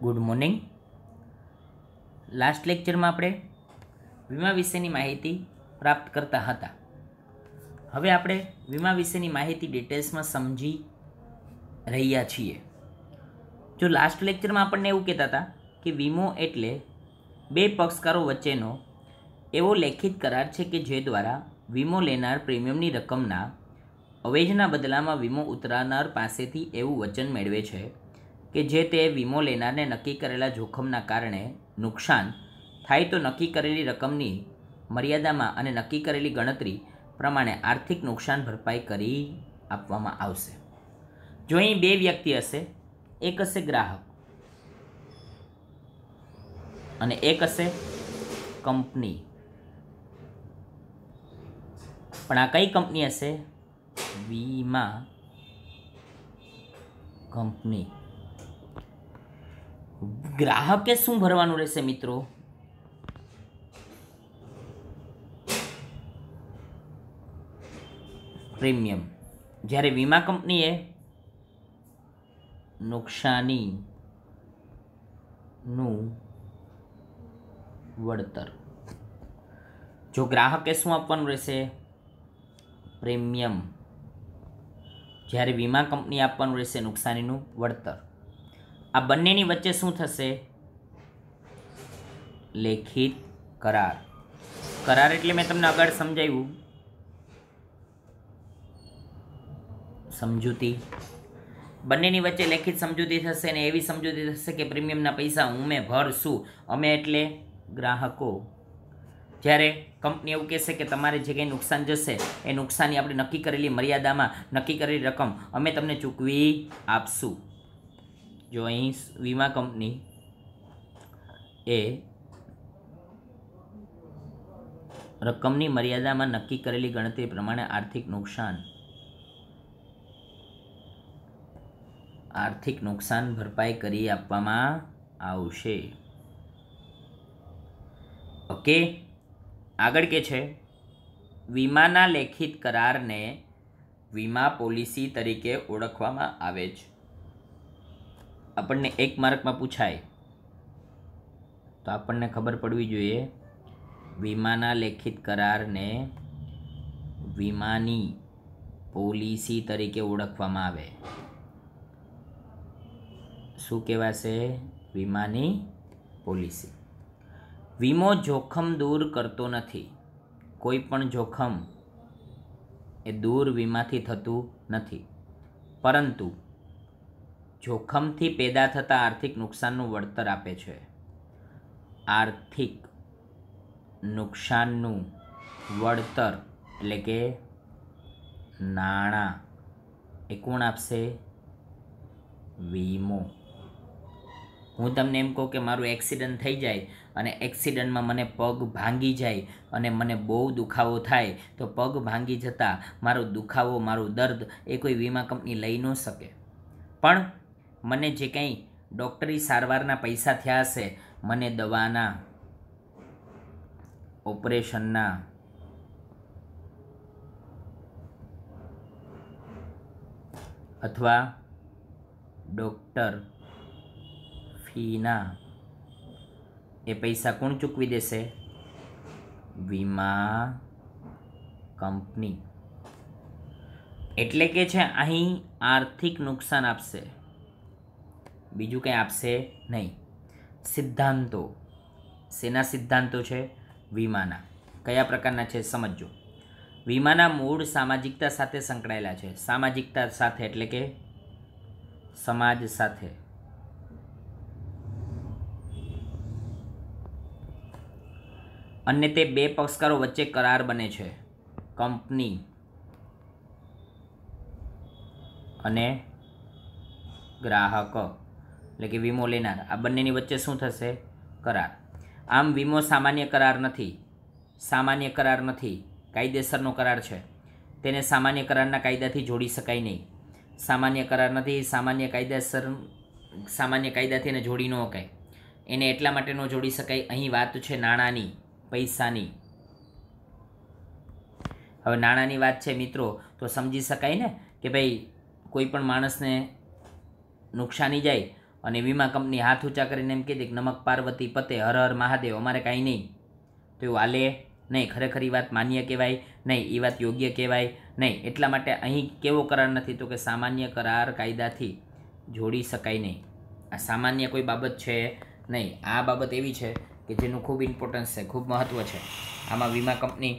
Good morning. Last લેક્ચરમાં આપણે વીમા વિશેની માહિતી પ્રાપ્ત કરતા હતા. હવે આપણે વીમા વિશેની માહિતી ડિટેલ્સમાં સમજી રહ્યા છીએ. જો લાસ્ટ લેક્ચરમાં આપણને એવું કહેતા હતા કે વીમો એટલે બે પક્ષકારો વચ્ચેનો એવો લેખિત કરાર છે કે જે દ્વારા વીમો લેનાર પ્રીમિયમની રકમના અવેજના બદલામાં વીમો ઉતરાવનાર પાસેથી એવું વચન મેળવે છે કે જે તે વીમો લેનારને નક્કી કરેલા જોખમના કારણે નુકસાન થાય તો નક્કી કરેલી રકમની મર્યાદામાં અને નક્કી કરેલી ગણતરી પ્રમાણે આર્થિક નુકસાન ભરપાઈ કરી આપવામાં આવશે. જો અહીં બે વ્યક્તિ હશે, એક હશે ગ્રાહક અને એક હશે કંપની. પણ આ કઈ કંપની હશે? વીમા કંપની. ગ્રાહકે શું ભરવાનું રહેશે મિત્રો? પ્રીમિયમ. જ્યારે વીમા કંપનીએ નુકસાનીનું વળતર. જો ગ્રાહકે શું આપવાનું રહેશે? પ્રીમિયમ. જ્યારે વીમા કંપની આપવાનું રહેશે નુકસાનીનું વળતર. આ બંનેની વચ્ચે શું થશે? લેખિત કરાર. કરાર એટલે મેં તમને આગળ સમજાવ્યું, સમજૂતી. બંનેની વચ્ચે લેખિત સમજૂતી થશે અને એવી સમજૂતી થશે કે પ્રીમિયમના પૈસા મેં ભરશું. અમે એટલે ગ્રાહકો. જ્યારે કંપની એવું કહેશે કે તમારે જે કંઈ નુકસાન જશે એ નુકસાની આપણે નક્કી કરેલી મર્યાદામાં નક્કી કરેલી રકમ અમે તમને ચૂકવી આપશું. જો અહીં વીમા કંપની એ રકમની મર્યાદામાં નક્કી કરેલી ગણતરી પ્રમાણે આર્થિક નુકસાન ભરપાઈ કરી આપવામાં આવશે. ઓકે. આગળ કે છે વીમાના લેખિત કરારને વીમા પોલિસી તરીકે ઓળખવામાં આવે છે. આપણને 1 માર્કમાં પૂછાય તો આપણને ખબર પડવી જોઈએ વીમાના લેખિત કરારને વીમાની પોલિસી તરીકે ઓળખવામાં આવે. શું કહેવાશે? વીમાની પોલિસી. વીમો જોખમ દૂર કરતો નથી. કોઈ પણ જોખમ એ દૂર વીમાથી થતું નથી, પરંતુ જોખમથી પેદા થતા આર્થિક નુકસાનનું વળતર આપે છે. આર્થિક નુકસાનનું વળતર એટલે કે નાણાં એ કોણ આપશે? વીમો. હું તમને એમ કહું કે મારું એક્સિડન્ટ થઈ જાય અને એક્સિડન્ટમાં મને પગ ભાંગી જાય અને મને બહુ દુખાવો થાય, તો પગ ભાંગી જતાં મારો દુખાવો, મારું દર્દ એ કોઈ વીમા કંપની લઈ ન શકે. પણ મને જે કંઈ ડૉક્ટરી સારવારના પૈસા થયા હશે, મને દવાના, ઓપરેશનના, અથવા ડૉક્ટર ફીના એ પૈસા કોણ ચૂકવી દેશે? વીમા કંપની. એટલે કે છે અહીં આર્થિક નુકસાન આપશે, બીજું કંઈ આપશે નહીં. સિદ્ધાંતો. શેના સિદ્ધાંતો છે? વીમાના. કયા પ્રકારના છે સમજો. વીમાના મૂળ સામાજિકતા સાથે સંકળાયેલા છે. સામાજિકતા સાથે એટલે કે સમાજ સાથે. અને તે બે પક્ષકારો વચ્ચે કરાર બને છે. કંપની અને ગ્રાહક એટલે કે વીમો લેનાર. આ બંનેની વચ્ચે શું થશે? કરાર. આમ વીમો સામાન્ય કરાર નથી, કાયદેસરનો કરાર છે. તેને સામાન્ય કરારના કાયદાથી જોડી શકાય નહીં. સામાન્ય કરાર નથી, સામાન્ય કાયદાથી એને જોડી ન શકાય. એને એટલા માટે ન જોડી શકાય, અહીં વાત છે નાણાંની, પૈસાની. હવે નાણાંની વાત છે મિત્રો, તો સમજી શકાય ને કે ભાઈ કોઈ પણ માણસને નુકસાની જાય અને વીમા કંપની હાથ ઊંચા કરીને એમ કહી દે કે નમક પાર્વતી પતે, હર હર મહાદેવ, અમારે કાંઈ નહીં, તો એવું હાલે નહીં. ખરેખર એ વાત માન્ય કહેવાય નહીં, એ વાત યોગ્ય કહેવાય નહીં. એટલા માટે અહીં કેવો કરાર નથી? તો કે સામાન્ય કરાર કાયદાથી જોડી શકાય નહીં. આ સામાન્ય કોઈ બાબત છે નહીં. આ બાબત એવી છે કે જેનું ખૂબ ઇમ્પોર્ટન્સ છે, ખૂબ મહત્ત્વ છે. આમાં વીમા કંપની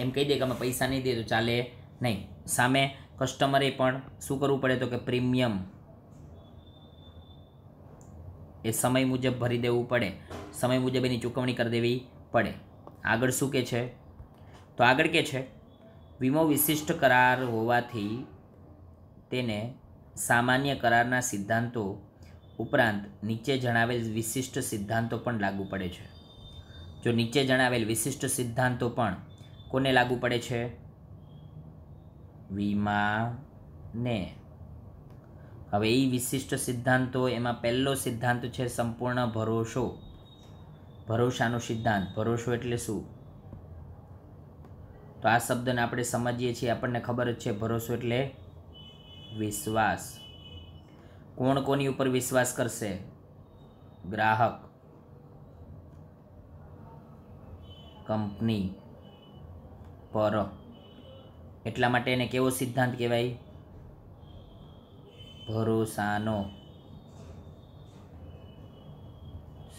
એમ કહી દે કે અમે પૈસા નહીં દે તો ચાલે નહીં. સામે કસ્ટમરે પણ શું કરવું પડે? તો કે પ્રીમિયમ એ સમય મુજબ ભરી દેવું પડે, સમય મુજબ એની ચૂકવણી કરી દેવી પડે. આગળ શું કહે છે? તો આગળ કહે છે વીમો વિશિષ્ટ કરાર હોવાથી તેને સામાન્ય કરારના સિદ્ધાંતો ઉપરાંત નીચે જણાવેલ વિશિષ્ટ સિદ્ધાંતો પણ લાગુ પડે છે. જો નીચે જણાવેલ વિશિષ્ટ સિદ્ધાંતો પણ કોને લાગુ પડે છે? વીમાને. હવે એ વિશિષ્ટ સિદ્ધાંતો, એમાં પહેલો સિદ્ધાંત છે સંપૂર્ણ ભરોસો. ભરોસાનો સિદ્ધાંત. ભરોસો એટલે શું? તો આ શબ્દને આપણે સમજીએ છીએ, આપણને ખબર જ છે ભરોસો એટલે વિશ્વાસ. કોણ કોની ઉપર વિશ્વાસ કરશે? ગ્રાહક, કંપની પર. એટલા માટે એને કેવો સિદ્ધાંત કહેવાય? ભરોસાનો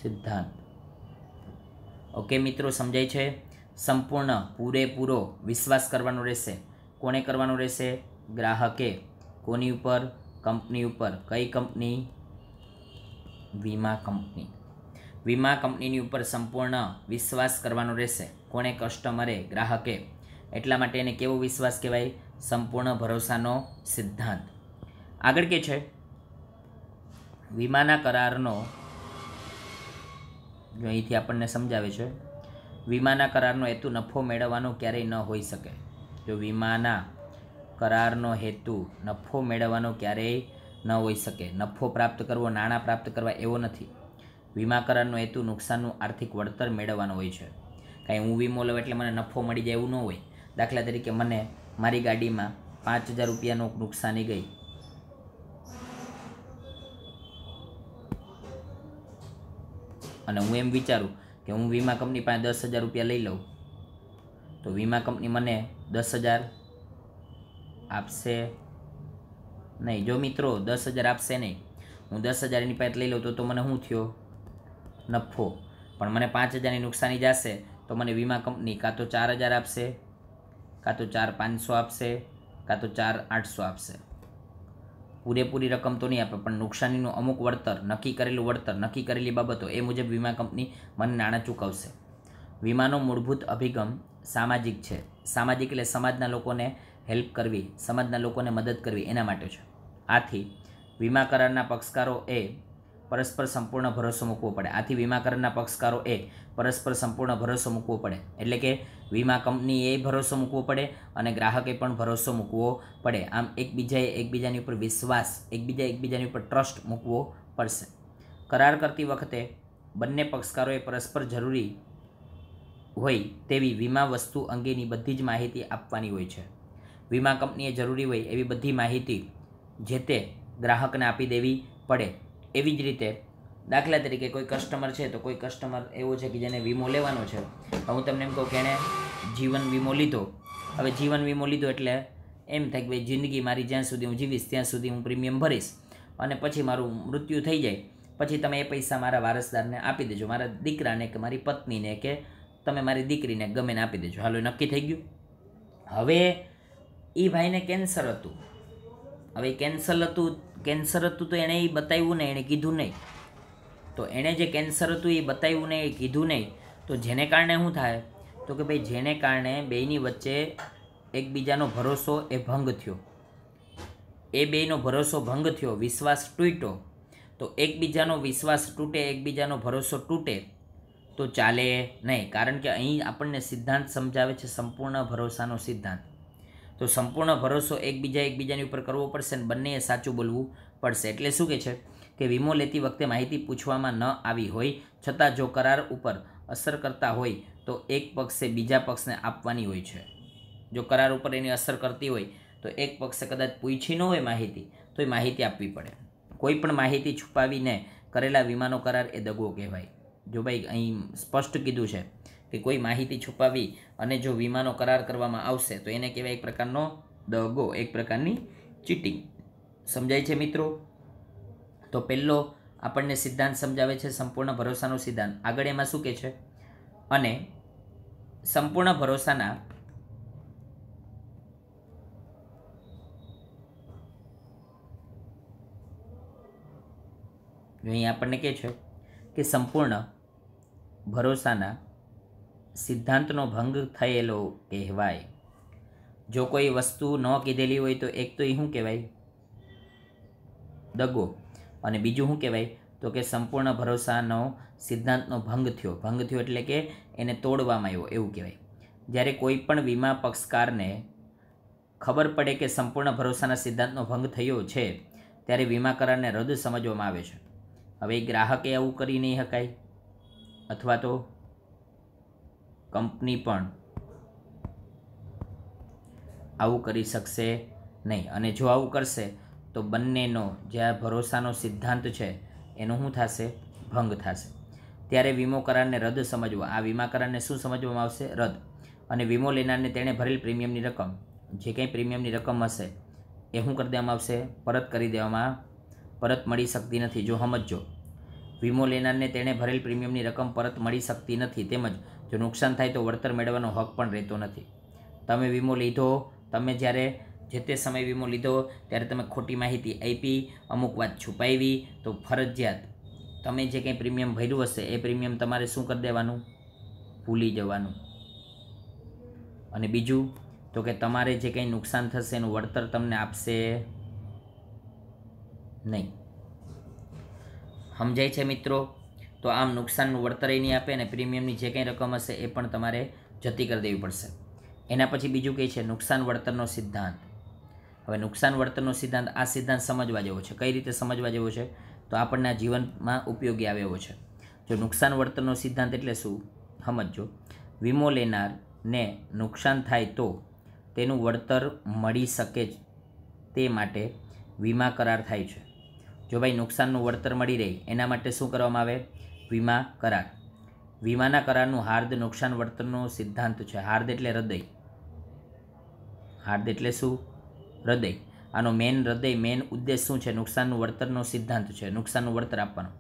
સિદ્ધાંત. ઓકે મિત્રો, સમજાય છે? સંપૂર્ણ પૂરેપૂરો વિશ્વાસ કરવાનો રહેશે. કોને કરવાનો રહેશે? ગ્રાહકે. કોની ઉપર? કંપની ઉપર. કઈ કંપની? વીમા કંપની. વીમા કંપનીની ઉપર સંપૂર્ણ વિશ્વાસ કરવાનો રહેશે. કોને? કસ્ટમરે, ગ્રાહકે. એટલા માટે એને કેવો વિશ્વાસ કહેવાય? સંપૂર્ણ ભરોસાનો સિદ્ધાંત. આગળ કે છે વીમાના કરારનો, જો અહીંથી આપણને સમજાવે છે, વીમાના કરારનો હેતુ નફો મેળવવાનો ક્યારેય ન હોઈ શકે. જો વીમાના કરારનો હેતુ નફો મેળવવાનો ક્યારેય ન હોઈ શકે. નફો પ્રાપ્ત કરવો, નાણાં પ્રાપ્ત કરવા એવો નથી. વીમા કરારનો હેતુ નુકસાનનું આર્થિક વળતર મેળવવાનો હોય છે. કાંઈ હું વીમો લઉં એટલે મને નફો મળી જાય એવું ન હોય. દાખલા તરીકે મને મારી ગાડીમાં 5,000 રૂપિયાનું નુકસાની ગઈ, અને હું એમ વિચારું કે હું વીમા કંપની પાસે 10,000 રૂપિયા લઈ લઉં, તો વીમા કંપની મને 10,000 આપશે નહીં. જો મિત્રો 10,000 આપશે નહીં, હું 10,000 એની પાસે લઈ લઉં તો મને શું થયો? નફો. પણ મને 5,000ની નુકસાની જશે તો મને વીમા કંપની કાં તો 4,000 આપશે, કાં તો 4,500 આપશે, કાં તો 4,800 આપશે. પૂરેપૂરી રકમ તો નહીં આપે, પણ નુકસાનીનું અમુક વળતર, નક્કી કરેલું વળતર, નક્કી કરેલી બાબતો એ મુજબ વીમા કંપની મને નાણાં ચૂકવશે. વીમાનો મૂળભૂત અભિગમ સામાજિક છે. સામાજિક એટલે સમાજના લોકોને હેલ્પ કરવી, સમાજના લોકોને મદદ કરવી, એના માટે છે. આથી વીમા કરારના પક્ષકારો એ પરસ્પર સંપૂર્ણ ભરોસો મૂકવો પડે. આથી વીમા કરારના પક્ષકારો એ પરસ્પર સંપૂર્ણ ભરોસો મૂકવો પડે. એટલે કે વીમા કંપનીએ ભરોસો મૂકવો પડે અને ગ્રાહકે પણ ભરોસો મૂકવો પડે. આમ એકબીજાએ એકબીજાની ઉપર વિશ્વાસ, એકબીજાની ઉપર ટ્રસ્ટ મૂકવો પડશે. કરાર કરતી વખતે બંને પક્ષકારોએ પરસ્પર જરૂરી હોય તેવી વીમા વસ્તુ અંગેની બધી જ માહિતી આપવાની હોય છે. વીમા કંપનીએ જરૂરી હોય એવી બધી માહિતી જે તે ગ્રાહકને આપી દેવી પડે. એવી જ રીતે દાખલા તરીકે કોઈ કસ્ટમર છે, તો કોઈ કસ્ટમર એવો છે કે જેને વીમો લેવાનો છે. હું તમને એમ કહું કે એણે જીવન વીમો લીધો. હવે જીવન વીમો લીધો એટલે એમ થાય કે ભાઈ જિંદગી મારી જ્યાં સુધી હું જીવીશ ત્યાં સુધી હું પ્રીમિયમ ભરીશ, અને પછી મારું મૃત્યુ થઈ જાય પછી તમે એ પૈસા મારા વારસદારને આપી દેજો, મારા દીકરાને કે મારી પત્નીને કે તમે મારી દીકરીને ગમે ને આપી દેજો. હાલો, નક્કી થઈ ગયું. હવે એ ભાઈને કેન્સર હતું. હવે કેન્સર હતું તો એણે એ બતાવ્યું નહીં, એણે કીધું નહીં. તો એણે જે કેન્સર હતું એ બતાવ્યું નહીં, એ કીધું નહીં. તો જેને કારણે શું થાય? તો કે ભાઈ જેને કારણે બેયની વચ્ચે એકબીજાનો ભરોસો એ ભંગ થયો. એ બેયનો ભરોસો ભંગ થયો, વિશ્વાસ તૂટ્યો. તો એકબીજાનો વિશ્વાસ તૂટે, એકબીજાનો ભરોસો તૂટે તો ચાલે નહીં. કારણ કે અહીં આપણને સિદ્ધાંત સમજાવે છે સંપૂર્ણ ભરોસાનો સિદ્ધાંત. તો સંપૂર્ણ ભરોસો એકબીજાની ઉપર કરવો પડશે અને બંનેએ સાચું બોલવું પડશે. એટલે શું કહે છે કે વીમો લેતી વખતે માહિતી પૂછવામાં ન આવી હોય છતાં જો કરાર ઉપર અસર કરતા હોય તો એક પક્ષે બીજા પક્ષને આપવાની હોય છે. જો કરાર ઉપર એની અસર કરતી હોય તો એક પક્ષે કદાચ પૂછી ન હોય માહિતી તો એ માહિતી આપવી પડે. કોઈ પણ માહિતી છુપાવીને કરેલા વીમાનો કરાર એ દગો કહેવાય. જો ભાઈ અહીં સ્પષ્ટ કીધું છે કે કોઈ માહિતી છુપાવી અને જો વીમાનો કરાર કરવામાં આવશે તો એને કહેવાય એક પ્રકારનો દગો, એક પ્રકારની ચીટિંગ. સમજાય છે મિત્રો? તો પહેલો આપણને સિદ્ધાંત સમજાવે છે સંપૂર્ણ ભરોસાનો સિદ્ધાંત. આગળ એમાં શું કહે છે? અને સંપૂર્ણ ભરોસાના અહીં આપણને કહે છે કે સંપૂર્ણ ભરોસાના સિદ્ધાંતનો ભંગ થયેલો કહેવાય. જો કોઈ વસ્તુ ન કીધેલી હોય તો એક તો એ શું કહેવાય? દગો. અને બીજું શું કહેવાય? તો કે સંપૂર્ણ ભરોસાનો સિદ્ધાંતનો ભંગ થયો. ભંગ થયો એટલે કે એને તોડવામાં આવ્યો એવું કહેવાય. જ્યારે કોઈ પણ વીમા પક્ષકારને ખબર પડે કે સંપૂર્ણ ભરોસાના સિદ્ધાંતનો ભંગ થયો છે ત્યારે વીમા કરારને રદ સમજવામાં આવે છે. હવે ગ્રાહકે આવું કરી નહીં શકાય અથવા તો કંપની પણ આવું કરી શકશે નહીં. અને જો આવું કરશે તો બંનેનો જે આ ભરોસાનો સિદ્ધાંત છે એનો શું થશે? ભંગ થશે. ત્યારે વીમો કરારને રદ સમજવો. આ વીમા કરારને શું સમજવામાં આવશે? રદ. અને વીમો લેનારને તેણે ભરેલ પ્રીમિયમની રકમ, જે કંઈ પ્રીમિયમની રકમ હશે એ શું કરી દેવામાં આવશે? પરત કરી દેવામાં, પરત મળી શકતી નથી. જો સમજો, વીમો લેનારને તેણે ભરેલ પ્રીમિયમની રકમ પરત મળી શકતી નથી. તેમજ જો નુકસાન થાય તો વળતર મેળવવાનો હક પણ રહેતો નથી. તમે વીમો લીધો, તમે જ્યારે જે તે સમયે વીમો લીધો ત્યારે તમે ખોટી માહિતી આપી, અમુક વાત છુપાવી, તો ફરજિયાત તમે જે કંઈ પ્રીમિયમ ભર્યું હશે એ પ્રીમિયમ તમારે શું કરી દેવાનું? ભૂલી જવાનું. અને બીજું તો કે તમારે જે કંઈ નુકસાન થશે એનું વળતર તમને આપશે નહીં. સમજાય છે મિત્રો? તો આમ નુકસાનનું વળતર એ નહીં આપે અને પ્રીમિયમની જે કંઈ રકમ હશે એ પણ તમારે જતી કરી દેવી પડશે. એના પછી બીજું કહે છે નુકસાન વળતરનો સિદ્ધાંત. હવે નુકસાન વળતરનો સિદ્ધાંત, આ સિદ્ધાંત સમજવા જેવો છે. કઈ રીતે સમજવા જેવો છે? તો આપણને આ જીવનમાં ઉપયોગી આવે એવો છે. જો નુકસાન વળતરનો સિદ્ધાંત એટલે શું સમજો. વીમો લેનારને નુકસાન થાય તો તેનું વળતર મળી શકે જ તે માટે વીમા કરાર થાય છે. જો ભાઈ નુકસાનનું વળતર મળી રહે એના માટે શું કરવામાં આવે? વીમા કરાર. વીમાના કરારનું હાર્દ નુકસાન વળતરનો સિદ્ધાંત છે. હાર્દ એટલે હૃદય. હાર્દ એટલે શું? હૃદય. આનો મેન ઉદ્દેશ શું છે? નુકસાનનું વળતરનો સિદ્ધાંત છે. નુકસાનનું વળતર આપવાનું.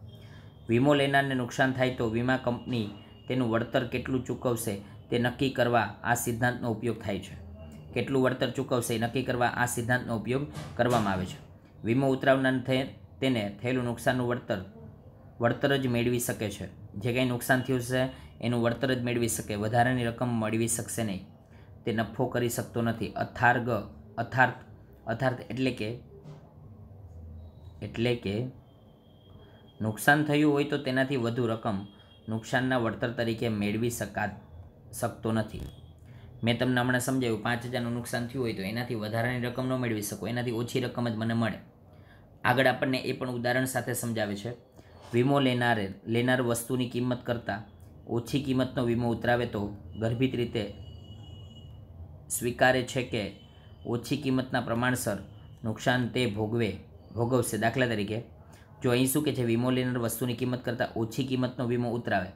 વીમો લેનારને નુકસાન થાય તો વીમા કંપની તેનું વળતર કેટલું ચૂકવશે તે નક્કી કરવા આ સિદ્ધાંતનો ઉપયોગ થાય છે. કેટલું વળતર ચૂકવશે એ નક્કી કરવા આ સિદ્ધાંતનો ઉપયોગ કરવામાં આવે છે. વીમો ઉતરાવનાર તેને થયેલું નુકસાનનું વળતર જ મેળવી શકે છે. જે કંઈ નુકસાન થયું છે એનું વળતર જ મેળવી શકે, વધારાની રકમ મેળવી શકશે નહીં. તે નફો કરી શકતો નથી. અર્થાત એટલે કે નુકસાન થયું હોય તો તેનાથી વધુ રકમ નુકસાનના વળતર તરીકે મેળવી શકતો નથી. મેં તમને હમણાં સમજાવ્યું, 5,000નું નુકસાન થયું હોય તો એનાથી વધારાની રકમ ન મેળવી શકો, એનાથી ઓછી રકમ જ મને મળે. આગળ આપણને એ પણ ઉદાહરણ સાથે સમજાવે છે. વીમો લેનાર વસ્તુની કિંમત કરતાં ઓછી કિંમતનો વીમો ઉતરાવે તો ગર્ભિત રીતે સ્વીકારે છે કે ઓછી કિંમતના પ્રમાણસર નુકસાન તે ભોગવશે. દાખલા તરીકે જો અહીં શું કે છે? વીમો લેનાર વસ્તુની કિંમત કરતાં ઓછી કિંમતનો વીમો ઉતરાવે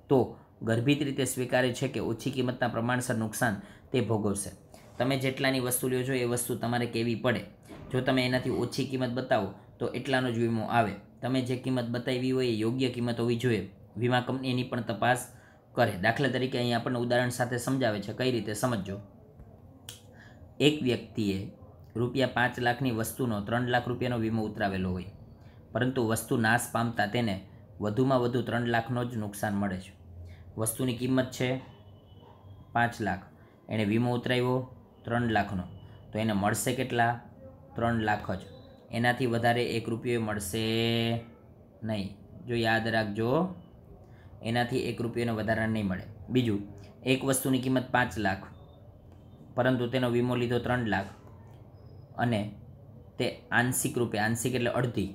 તો ગર્ભિત રીતે સ્વીકારે છે કે ઓછી કિંમતના પ્રમાણસર નુકસાન તે ભોગવશે. તમે જેટલાની વસ્તુ લ્યો છો એ વસ્તુ તમારે કેવી પડે. જો તમે એનાથી ઓછી કિંમત બતાવો તો એટલાનો જ વીમો આવે. તમે જે કિંમત બતાવી હોય એ યોગ્ય કિંમત હોવી જોઈએ. વીમા કંપની એની પણ તપાસ કરે. દાખલા તરીકે અહીં આપણને ઉદાહરણ સાથે સમજાવે છે. કઈ રીતે સમજો. એક વ્યક્તિએ ₹5 લાખની વસ્તુનો 3 લાખ રૂપિયાનો વીમો ઉતરાવેલો હોય, પરંતુ વસ્તુ નાશ પામતા તેને વધુમાં વધુ 3 લાખનો જ નુકસાન મળે છે. વસ્તુની કિંમત છે 5 લાખ, એણે વીમો ઉતરાવ્યો 3 લાખનો, તો એને મળશે કેટલા? 3 લાખ જ. એનાથી વધારે 1 રૂપિયો મળશે નહીં. જો યાદ રાખજો, એનાથી 1 રૂપિયાનો વધારાનો નહીં મળે. બીજું, એક વસ્તુની કિંમત 5 લાખ પરંતુ તેનો વીમો લીધો 3 લાખ અને તે આંશિક એટલે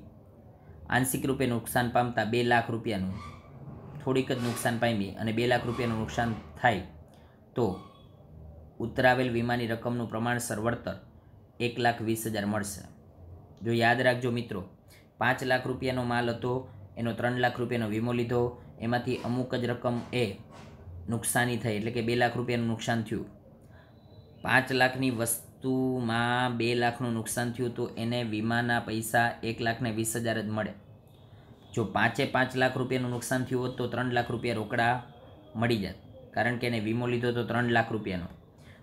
આંશિક રૂપે નુકસાન પામતા 2 લાખ રૂપિયાનું થોડીક જ નુકસાન પામી અને 2 લાખ રૂપિયાનું નુકસાન થાય તો ઉતરાવેલ વીમાની રકમનું પ્રમાણસર વળતર 1,20,000 મળશે. જો યાદ રાખજો મિત્રો, 5 લાખ રૂપિયાનો માલ હતો, એનો 3 લાખ રૂપિયાનો વીમો લીધો, એમાંથી અમુક જ રકમ એ નુકસાની થઈ, એટલે કે 2 લાખ રૂપિયાનું નુકસાન થયું. 5 લાખની વસ્તુમાં 2 લાખનું નુકસાન થયું તો એને વીમાના પૈસા 1,20,000 જ મળે. જો 5 લાખ રૂપિયાનું નુકસાન થયું હોત તો 3 લાખ રૂપિયા રોકડા મળી જાત, કારણ કે એને વીમો લીધો તો 3 લાખ રૂપિયાનો.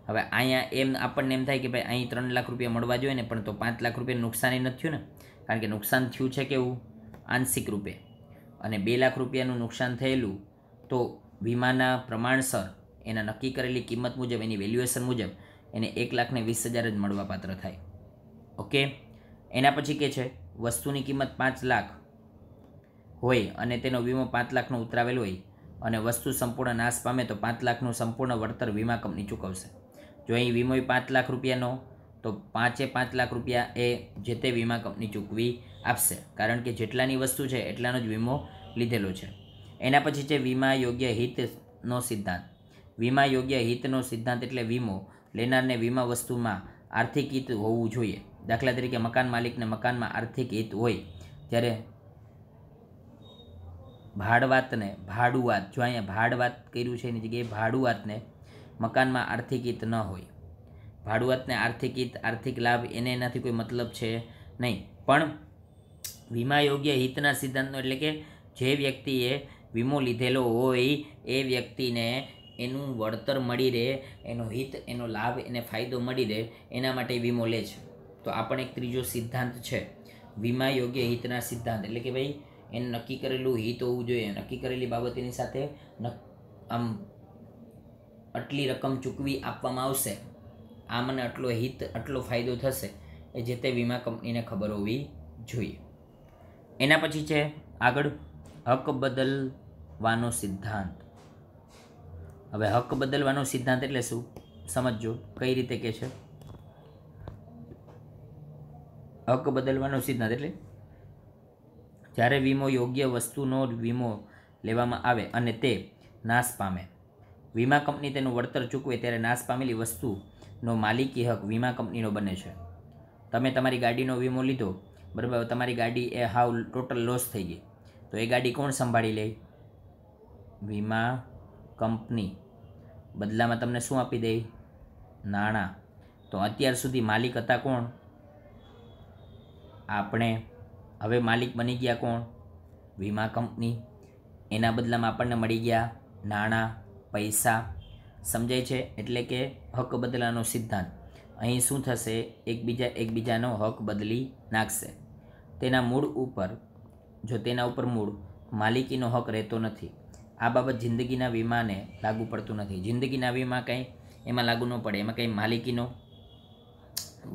હવે અહીંયા આપણને એમ થાય કે ભાઈ અહીં 3 લાખ રૂપિયા મળવા જોઈએ ને, પણ તો 5 લાખ રૂપિયાનું નુકસાન નથી થયું ને, કારણ કે નુકસાન થયું છે કેવું? આંશિક રૂપે. અને 2 લાખ રૂપિયાનું નુકસાન થયેલું તો વીમાના પ્રમાણસર એના નક્કી કરેલી કિંમત મુજબ, એની વેલ્યુએશન મુજબ એને 1,20,000 જ મળવાપાત્ર થાય. ઓકે. એના પછી કે છે વસ્તુની કિંમત 5 લાખ હોય અને તેનો વીમો 5 લાખનો ઉતરાવેલો હોય અને વસ્તુ સંપૂર્ણ નાશ પામે તો 5 લાખનું સંપૂર્ણ વળતર વીમા કંપની ચૂકવશે. જો અહીં વીમો 5 લાખ રૂપિયાનો તો 5 લાખ રૂપિયા એ જે તે વીમા કંપની ચૂકવી આપશે, કારણ કે જેટલાની વસ્તુ છે એટલાનો જ વીમો લીધેલો છે. એના પછી છે વીમા યોગ્ય હિતનો સિદ્ધાંત. વીમા યોગ્ય હિતનો સિદ્ધાંત એટલે વીમો લેનારને વીમા વસ્તુમાં આર્થિક હિત હોવું જોઈએ. દાખલા તરીકે મકાન માલિકને મકાનમાં આર્થિક હિત હોય, જ્યારે ભાડુઆત, જો અહીંયા ભાડવાત કર્યું છે એની જગ્યાએ ભાડુઆતને મકાનમાં આર્થિક હિત ન હોય. ભાડુઆતને આર્થિક હિત, આર્થિક લાભ એને એનાથી કોઈ મતલબ છે નહીં. પણ વીમા યોગ્ય હિતના સિદ્ધાંતનો એટલે કે જે વ્યક્તિએ વીમો લીધેલો હોય એ વ્યક્તિને એનું વળતર મળી રહે, એનો હિત, એનો લાભ, એને ફાયદો મળી રહે, એના માટે વીમો લે છે. તો આ પણ એક ત્રીજો સિદ્ધાંત છે, વીમા યોગ્ય હિતના સિદ્ધાંત. એટલે કે ભાઈ એને નક્કી કરેલું હિત હોવું જોઈએ, નક્કી કરેલી બાબત એની સાથે આમ આટલી રકમ ચૂકવી આપવામાં આવશે, આ મને આટલો હિત, આટલો ફાયદો થશે, એ જે તે વીમા કંપનીને ખબર હોવી જોઈએ. એના પછી છે આગળ હક બદલવાનો સિદ્ધાંત. હવે હક બદલવાનો સિદ્ધાંત એટલે શું સમજો, કઈ રીતે કે છે. હક બદલવાનો સિદ્ધાંત એટલે જ્યારે વીમો યોગ્ય વસ્તુનો વીમો લેવામાં આવે અને તે નાશ પામે, વીમા કંપની તેનું વળતર ચૂકવે ત્યારે નાશ પામેલી વસ્તુનો માલિકી હક વીમા કંપનીનો બને છે. તમે તમારી ગાડીનો વીમો લીધો, બરાબર, તમારી ગાડી એ હાવ ટોટલ લોસ થઈ ગઈ, તો એ ગાડી કોણ સંભાળી લે? વીમા કંપની. બદલામાં તમને શું આપી દે? નાણાં. તો અત્યાર સુધી માલિક હતા કોણ? આપણે. હવે માલિક બની ગયા કોણ? વીમા કંપની. એના બદલામાં આપણને મળી ગયા નાણાં, પૈસા. સમજાય છે? એટલે કે હક બદલાનો સિદ્ધાંત. અહીં શું થશે? એકબીજાનો હક બદલી નાખશે. તેના મૂળ ઉપર, જો તેના ઉપર મૂળ માલિકીનો હક રહેતો નથી. આ બાબત જિંદગીના વીમાને લાગુ પડતું નથી. જિંદગીના વીમા કંઈ એમાં લાગુ ન પડે. એમાં કંઈ માલિકીનો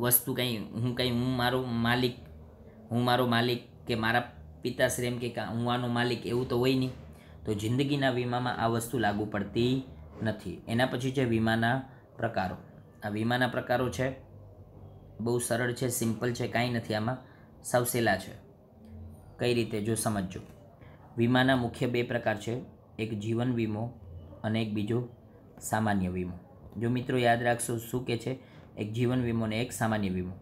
વસ્તુ હું મારો માલિક કે મારા પિતાશ્રી એમ કે હું આનો માલિક, એવું તો હોય નહીં. તો જિંદગીના વીમામાં આ વસ્તુ લાગુ પડતી નથી. એના પછી છે વીમાના પ્રકારો. આ વીમાના પ્રકારો છે, બહુ સરળ છે, સિમ્પલ છે, કાંઈ નથી આમાં, સાવ સહેલા છે. કઈ રીતે? જો સમજો. વીમાના મુખ્ય 2 પ્રકાર છે, એક જીવન વીમો અને એક બીજો સામાન્ય વીમો. જો મિત્રો યાદ રાખશો શું કે છે, એક જીવન વીમો અને એક સામાન્ય વીમો.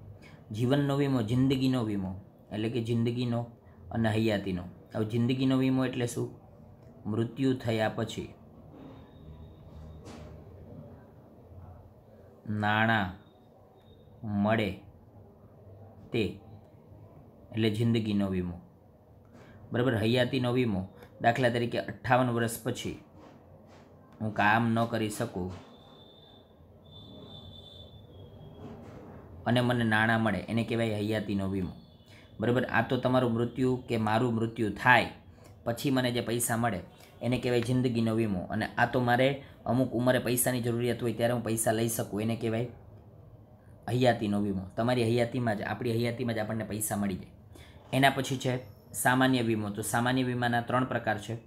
જીવનનો વીમો જિંદગીનો વીમો, એટલે કે જિંદગીનો અને હયાતીનો. હવે જિંદગીનો વીમો એટલે શું? મૃત્યુ થયા પછી નાણાં મળે તે, એટલે જિંદગીનો વીમો. બરાબર. હયાતીનો વીમો, દાખલા તરીકે 58 વર્ષ પછી હું કામ ન કરી શકું અને મને નાણાં મળે, એને કહેવાય હયાતીનો વીમો. બરાબર. આ તો તમારું મૃત્યુ કે મારું મૃત્યુ થાય પછી મને જે પૈસા મળે એને કહેવાય જિંદગીનો વીમો. અને આ તો મારે અમુક ઉંમરે પૈસાની જરૂરિયાત હોય ત્યારે હું પૈસા લઈ શકું, એને કહેવાય હયાતીનો વીમો. તમારી હયાતીમાં જ, આપણી હયાતીમાં જ આપણને પૈસા મળી જાય. એના પછી છે સામાન્ય વીમો. તો સામાન્ય વીમાના 3 પ્રકાર છે,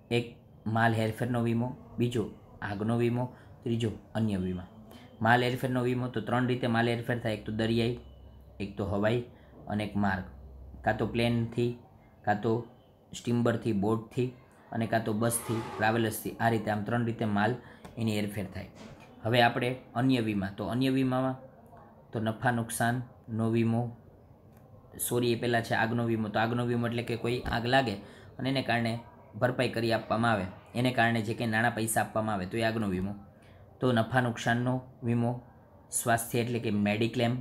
એક માલ હેરફેરનો વીમો, બીજો આગનો વીમો, ત્રીજો અન્ય વીમા. માલ હેરફેરનો વીમો તો 3 રીતે માલ હેરફેર થાય, એક તો દરિયાઈ, એક તો હવાઈ અને એક માર્ગ. કાં તો પ્લેનથી, કાં તો સ્ટીમરથી, બોટથી, અને કાં તો બસથી, ટ્રાવેલર્સથી. આ રીતે આમ 3 રીતે માલ એની હેરફેર થાય. હવે આપણે અન્ય વીમા. તો અન્ય વીમામાં તો નફા નુકસાનનો વીમો સોરી એ પહેલાં છે આગનો વીમો. તો આગનો વીમો એટલે કે કોઈ આગ લાગે અને એને કારણે ભરપાઈ કરી આપવામાં આવે, એને કારણે જે કંઈ નાણાં પૈસા આપવામાં આવે તો એ આગનો વીમો. તો નફા નુકસાનનો વીમો, સ્વાસ્થ્ય એટલે કે મેડિક્લેમ,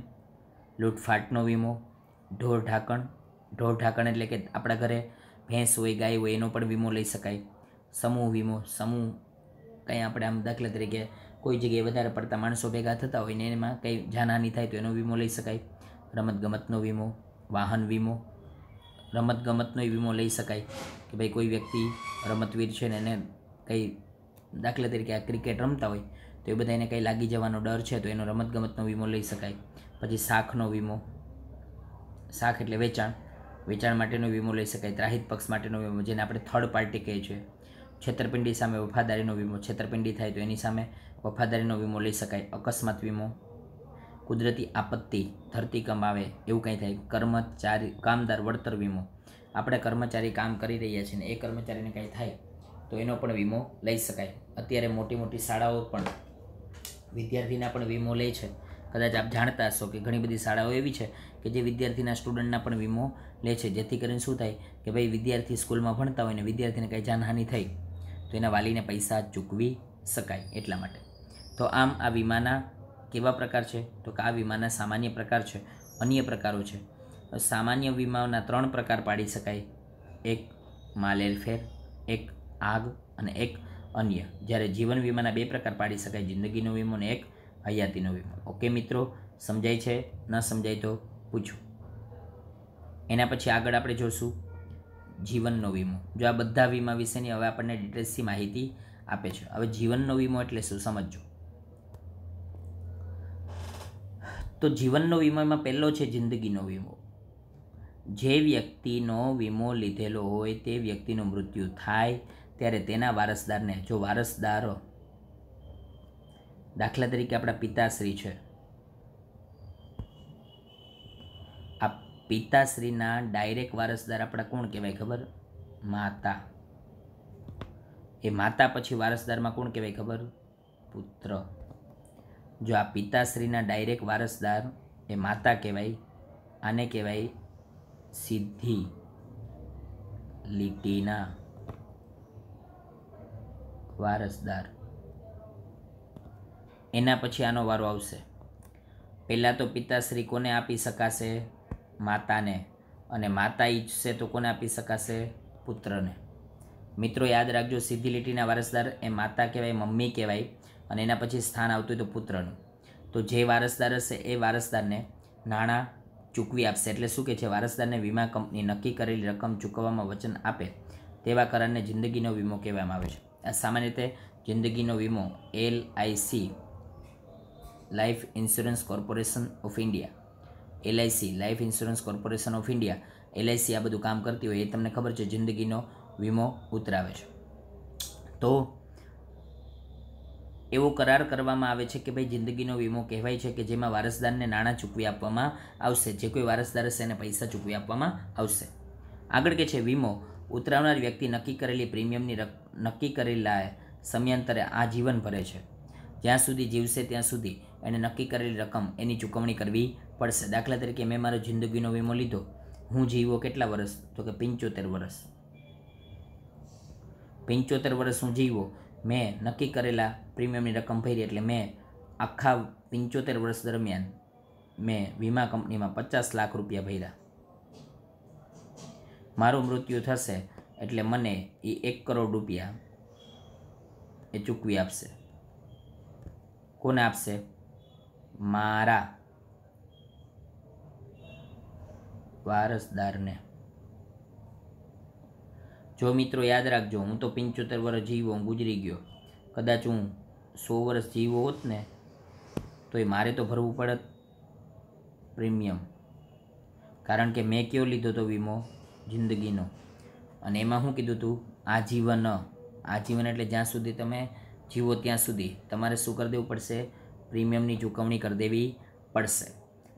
લૂંટફાટનો વીમો, ઢોર ઢાંકણ એટલે કે આપણા ઘરે ભેંસ હોય ગાય હોય એનો પણ વીમો લઈ શકાય. સમૂહ વીમો, સમૂહ કંઈ આપણે આમ દાખલા તરીકે કોઈ જગ્યાએ વધારે પડતા માણસો ભેગા થતા હોય ને એમાં કંઈ જાનહાનિ થાય તો એનો વીમો લઈ શકાય. રમતગમતનો વીમો, વાહન વીમો, રમતગમતનો વીમો લઈ શકાય કે ભાઈ કોઈ વ્યક્તિ રમતવીર છે ને એને કંઈ દાખલા તરીકે આ ક્રિકેટ રમતા હોય તો એ બધા એને કંઈ લાગી જવાનો ડર છે તો એનો રમતગમતનો વીમો લઈ શકાય. પછી શાખનો વીમો, શાખ એટલે વેચાણ માટેનો વીમો લઈ શકાય. ત્રાહિત પક્ષ માટેનો વીમો જેને આપણે થર્ડ પાર્ટી કહીએ છીએ. છેતરપિંડી સામે વફાદારીનો વીમો, છેતરપિંડી થાય તો એની સામે વફાદારીનો વીમો લઈ શકાય. અકસ્માત વીમો, કુદરતી આપત્તિ, ધરતીકંપ આવે એવું કંઈ થાય. કામદાર વળતર વીમો, આપણે કર્મચારી કામ કરી રહ્યા છીએ ને એ કર્મચારીને કંઈ થાય તો એનો પણ વીમો લઈ શકાય. અત્યારે મોટી મોટી શાળાઓ પણ વિદ્યાર્થીના પણ વીમો લે છે. કદાચ આપ જાણતા હશો કે ઘણી બધી શાળાઓ એવી છે કે જે વિદ્યાર્થીના સ્ટુડન્ટના પણ વીમો લે છે, જેથી કરીને શું થાય કે ભાઈ વિદ્યાર્થી સ્કૂલમાં ભણતા હોય ને વિદ્યાર્થીને કંઈ જાનહાનિ થઈ તો એના વાલીને પૈસા ચૂકવી શકાય એટલા માટે. તો આમ આ વીમાના કેવા પ્રકાર છે તો કે આ વીમાના સામાન્ય પ્રકાર છે, અન્ય પ્રકારો છે. સામાન્ય વીમાના 3 પ્રકાર પાડી શકાય. એક માલ હેરફેર, એક આગ અને એક અન્ય. જ્યારે જીવન વીમાના 2 પ્રકાર પાડી શકાય, જિંદગીનો વીમો અને એક હયાતીનો વીમો. ઓકે મિત્રો, સમજાય છે? ન સમજાય તો પૂછો. એના પછી આગળ આપણે જોશું જીવનનો વીમો. જો આ બધા વીમા વિશેની હવે આપણને ડિટેલ્સથી માહિતી આપે છે. હવે જીવનનો વીમો એટલે શું સમજજો. તો જીવનનો વીમામાં પહેલો છે જિંદગીનો વીમો. જે વ્યક્તિનો વીમો લીધેલો હોય તે વ્યક્તિનું મૃત્યુ થાય ત્યારે તેના વારસદારને, જો વારસદારો દાખલા તરીકે આપણા પિતાશ્રી છે, આ પિતાશ્રીના ડાયરેક્ટ વારસદાર આપણા કોણ કહેવાય ખબર? માતા. એ માતા પછી વારસદારમાં કોણ કહેવાય ખબર? પુત્ર. જો આ પિતાશ્રીના ડાયરેક્ટ વારસદાર એ માતા કહેવાય. આને કહેવાય સીધી લીટીના વારસદાર. એના પછી આનો વારો આવશે. પહેલાં તો પિતાશ્રી કોને આપી શકાશે? માતાને. અને માતા ઈચ્છશે તો કોને આપી શકાશે? પુત્રને. મિત્રો યાદ રાખજો, સીધી લીટીના વારસદાર એ માતા કહેવાય, મમ્મી કહેવાય અને એના પછી સ્થાન આવતું હોય તો પુત્રનું. તો જે વારસદાર હશે એ વારસદારને નાણાં ચૂકવી આપશે. એટલે શું કે છે? વારસદારને વીમા કંપની નક્કી કરેલી રકમ ચૂકવવામાં વચન આપે તેવા કરારને જિંદગીનો વીમો કહેવામાં આવે છે. આ સામાન્ય રીતે જિંદગીનો વીમો LIC, life insurance corporation of India, LIC, life insurance corporation of India, LIC આ બધું કામ કરતી હોય એ તમને ખબર છે, જિંદગીનો વીમો ઉતરાવે છે. તો એવો કરાર કરવામાં આવે છે કે ભાઈ જિંદગીનો વીમો કહેવાય છે કે જેમાં વારસદારને નાણાં ચૂકવી આપવામાં આવશે. જે કોઈ વારસદાર હશે એને પૈસા ચૂકવી આપવામાં આવશે. આગળ કે છે વીમો ઉતરાવનાર વ્યક્તિ નક્કી કરેલા સમયાંતરે આજીવન ભરે છે. જ્યાં સુધી જીવશે ત્યાં સુધી એને નક્કી કરેલી રકમ એની ચૂકવણી કરવી પડશે. દાખલા તરીકે મેં મારો જિંદગીનો વીમો લીધો, હું જીવો કેટલા વર્ષ? તો કે 75 વર્ષ. 75 વર્ષ હું જીવો, મેં નક્કી કરેલા પ્રીમિયમની રકમ ભરી એટલે મેં આખા 75 વર્ષ દરમિયાન મેં વીમા કંપનીમાં 50 લાખ રૂપિયા ભર્યા. મારું મૃત્યુ થશે એટલે મને એ 1 કરોડ રૂપિયા એ ચૂકવી આપશે. કોને આપશે? મારા વારસદારને. જો મિત્રો યાદ રાખજો, હું તો 75 વર્ષ જીવો, હું ગુજરી ગયો, કદાચ હું 100 વર્ષ જીવો હોત ને તો એ મારે તો ભરવું પડત પ્રીમિયમ. કારણ કે મેં કયો લીધો તો વીમો? જિંદગીનો. અને એમાં શું કીધું હતું? આજીવન. આજીવન એટલે જ્યાં સુધી તમે જીવો ત્યાં સુધી તમારે શું કરી દેવું પડશે? પ્રીમિયમની ચૂકવણી કરી દેવી પડશે.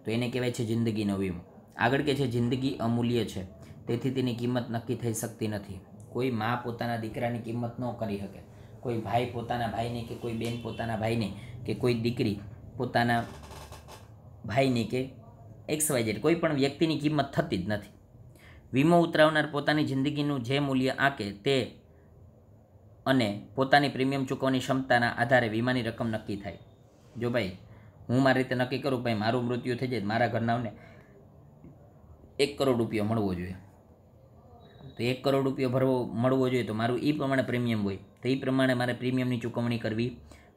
તો એને કહેવાય છે જિંદગીનો વીમો. આગળ કે છે જિંદગી અમૂલ્ય છે, તેથી તેની કિંમત નક્કી થઈ શકતી નથી. કોઈ મા પોતાના દીકરાની કિંમત ન કરી શકે, કોઈ ભાઈ પોતાના ભાઈની, કે કોઈ બેન પોતાના ભાઈની, કે કોઈ દીકરી પોતાના ભાઈની કે XYZ કોઈ પણ વ્યક્તિની કિંમત થતી જ નથી. વીમો ઉતરાવનાર પોતાની જિંદગીનું જે મૂલ્ય આંકે તે અને પોતાની પ્રીમિયમ ચૂકવવાની ક્ષમતાના આધારે વીમાની રકમ નક્કી થાય. જો ભાઈ હું મારી રીતે નક્કી કરું ભાઈ મારું મૃત્યુ થઈ જાય મારા ઘરનાઓને 1 કરોડ રૂપિયા મળવો જોઈએ, તો 1 કરોડ રૂપિયા મળવો જોઈએ તો મારું એ પ્રમાણે પ્રીમિયમ હોય, તો એ પ્રમાણે મારે પ્રીમિયમની ચૂકવણી કરવી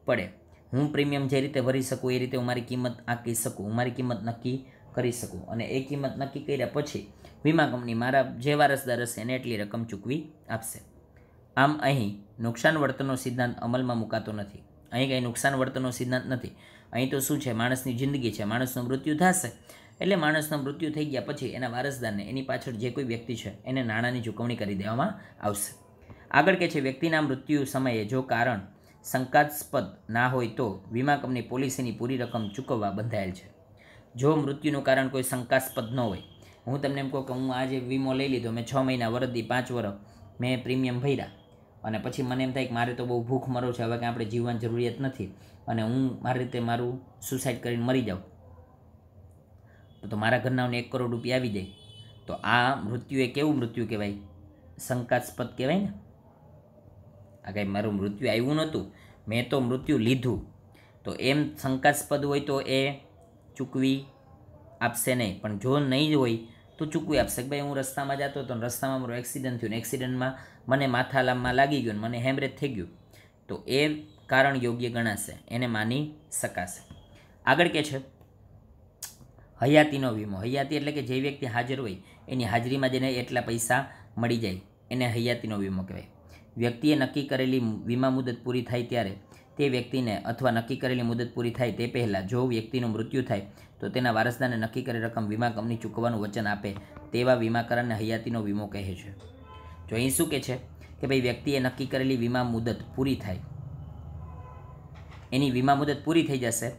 પડે. હું પ્રીમિયમ જે રીતે ભરી શકું એ રીતે હું મારી કિંમત આંકી શકું, હું મારી કિંમત નક્કી કરી શકું, અને એ કિંમત નક્કી કર્યા પછી વીમા કંપની મારા જે વારસદાર હશે એને એટલી રકમ ચૂકવી આપશે. આમ અહીં નુકસાન વળતરનો સિદ્ધાંત અમલમાં મુકાતો નથી. અહીં કંઈ નુકસાન વળતરનો સિદ્ધાંત નથી. અહીં તો શું છે, માણસની જિંદગી છે, માણસનું મૃત્યુ થશે એટલે માણસનું મૃત્યુ થઈ ગયા પછી એના વારસદારને એની પાછળ જે કોઈ વ્યક્તિ છે એને નાણાંની ચૂકવણી કરી દેવામાં આવશે. આગળ કે છે વ્યક્તિના મૃત્યુ સમયે જો કારણ શંકાસ્પદ ના હોય તો વીમા કંપની પોલિસીની પૂરી રકમ ચૂકવવા બંધાયેલ છે. જો મૃત્યુનું કારણ કોઈ શંકાસ્પદ ન હોય, હું તમને એમ કહું કે હું આજે વીમો લઈ લીધો, મેં 6 મહિના વરદી 5 વર્ષ મેં પ્રીમિયમ ભર્યા અને પછી મને એમ થાય કે મારે તો બહુ ભૂખ મરો છે, હવે કે આપણે જીવવાની જરૂરિયાત નથી અને હું મારી રીતે મારું સુસાઇડ કરીને મરી જાઉં, તો મારા ઘરનાઓને 1 કરોડ રૂપિયા આવી જાય, તો આ મૃત્યુ એ કેવું મૃત્યુ કહેવાય? શંકાસ્પદ કહેવાય ને. આ કંઈ મારું મૃત્યુ આવ્યું નહોતું, મેં તો મૃત્યુ લીધું, તો એમ શંકાસ્પદ હોય તો એ ચૂકવી આપશે નહીં. પણ જો નહીં હોય તો ચૂકવી આપશે કે ભાઈ હું રસ્તામાં જતો હતો, રસ્તામાં મારો એક્સિડન્ટ થયું ને એક્સિડન્ટમાં મને માથામાં લાગી ગયું ને મને હેમરેજ થઈ ગયું, તો એ કારણ યોગ્ય ગણાશે, એને માની શકાશે. આગળ કે છે હયાતીનો વીમો. હયાતી એટલે કે જે વ્યક્તિ હાજર હોય એની હાજરીમાં જેને એટલા પૈસા મળી જાય એને હયાતીનો વીમો કહેવાય. વ્યક્તિએ નક્કી કરેલી વીમા મુદત પૂરી થાય ત્યારે તે વ્યક્તિને અથવા નક્કી કરેલી મુદત પૂરી થાય તે પહેલાં જો વ્યક્તિનું મૃત્યુ થાય તો તેના વારસદારને નક્કી કરેલી રકમ વીમા કંપની ચૂકવવાનું વચન આપે તેવા વીમા કરારને હયાતીનો વીમો કહે છે. જો અહીં શું કહે છે કે ભાઈ વ્યક્તિએ નક્કી કરેલી વીમા મુદત પૂરી થાય, એની વીમા મુદત પૂરી થઈ જશે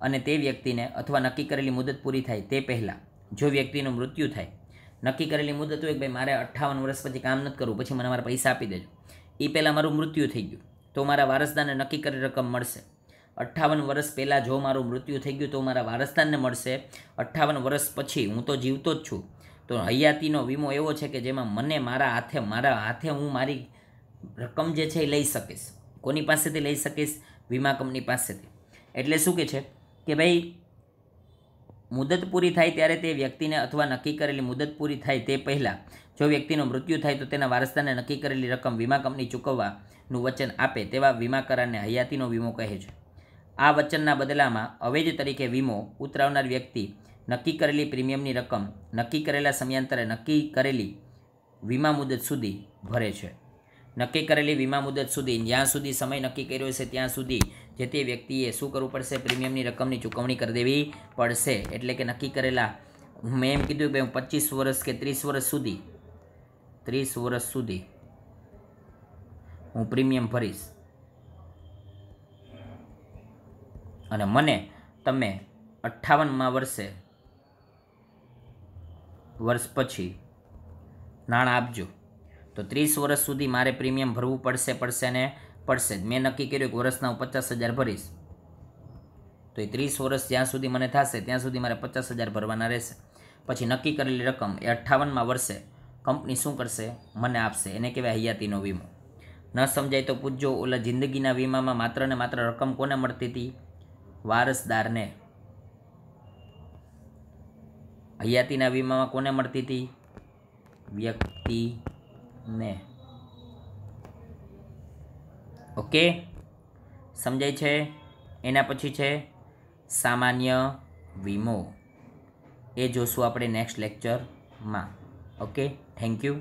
અને તે વ્યક્તિને અથવા નક્કી કરેલી મુદત પૂરી થાય તે પહેલાં જો વ્યક્તિનું મૃત્યુ થાય, નક્કી કરેલી મુદત હોય કે ભાઈ મારે 58 વર્ષ પછી કામ નથી કરવું, પછી મને મારા પૈસા આપી દેજો, એ પહેલાં મારું મૃત્યુ થઈ ગયું તો મારા વારસદારને નક્કી કરેલી રકમ મળશે. 58 વર્ષ પહેલાં જો મારું મૃત્યુ થઈ ગયું તો મારા વારસદારને મળશે. 58 વર્ષ પછી હું તો જીવતો જ છું, તો હયાતીનો વીમો એવો છે કે જેમાં મને મારા હાથે હું મારી રકમ જે છે એ લઈ શકીશ. કોની પાસેથી લઈ શકીશ? વીમા કંપની પાસેથી. એટલે શું કહે છે કે ભાઈ મુદત પૂરી થાય ત્યારે તે વ્યક્તિને અથવા નક્કી કરેલી મુદત પૂરી થાય તે પહેલાં જો વ્યક્તિનું મૃત્યુ થાય તો તેના વારસદારને નક્કી કરેલી રકમ વીમા કંપની ચૂકવવાનું વચન આપે તેવા વીમા કરારને હયાતીનો વીમો કહે છે. આ વચનના બદલામાં અવેજ તરીકે વીમો ઉતરાવનાર વ્યક્તિ નક્કી કરેલી પ્રીમિયમની રકમ નક્કી કરેલા સમયાંતરે નક્કી કરેલી વીમા મુદત સુધી ભરે છે. નક્કી કરેલી વીમા મુદત સુધી જ્યાં સુધી સમય નક્કી કર્યો છે ત્યાં સુધી જે તે વ્યક્તિએ શું કરવું પડશે? પ્રીમિયમની રકમની ચૂકવણી કરી દેવી પડશે. એટલે કે નક્કી કરેલા, મેં એમ કીધું કે હું 25 વર્ષ કે 30 વર્ષ સુધી હું પ્રીમિયમ ભરીશ અને મને તમે 58મા વર્ષ પછી નાણાં આપજો, તો 30 વર્ષ સુધી મારે પ્રીમિયમ ભરવું પડશે જ. મેં નક્કી કર્યું કે વર્ષના હું 50,000 ભરીશ, તો એ 30 વર્ષ જ્યાં સુધી મને થશે ત્યાં સુધી મારે 50,000 ભરવાના રહેશે. પછી નક્કી કરેલી રકમ એ 58મા વર્ષે કંપની શું કરશે? મને આપશે. એને કહેવાય હયાતીનો વીમો. ન સમજાય તો પૂછજો. ઓલા જિંદગીના વીમામાં માત્ર ને માત્ર રકમ કોને મળતી હતી? વારસદારને. હયાતીના વીમામાં કોને મળતી હતી? વ્યક્તિને. ઓકે, સમજાય છે? એના પછી છે સામાન્ય વીમો. એ જોશું આપણે નેક્સ્ટ લેક્ચરમાં. Okay, thank you.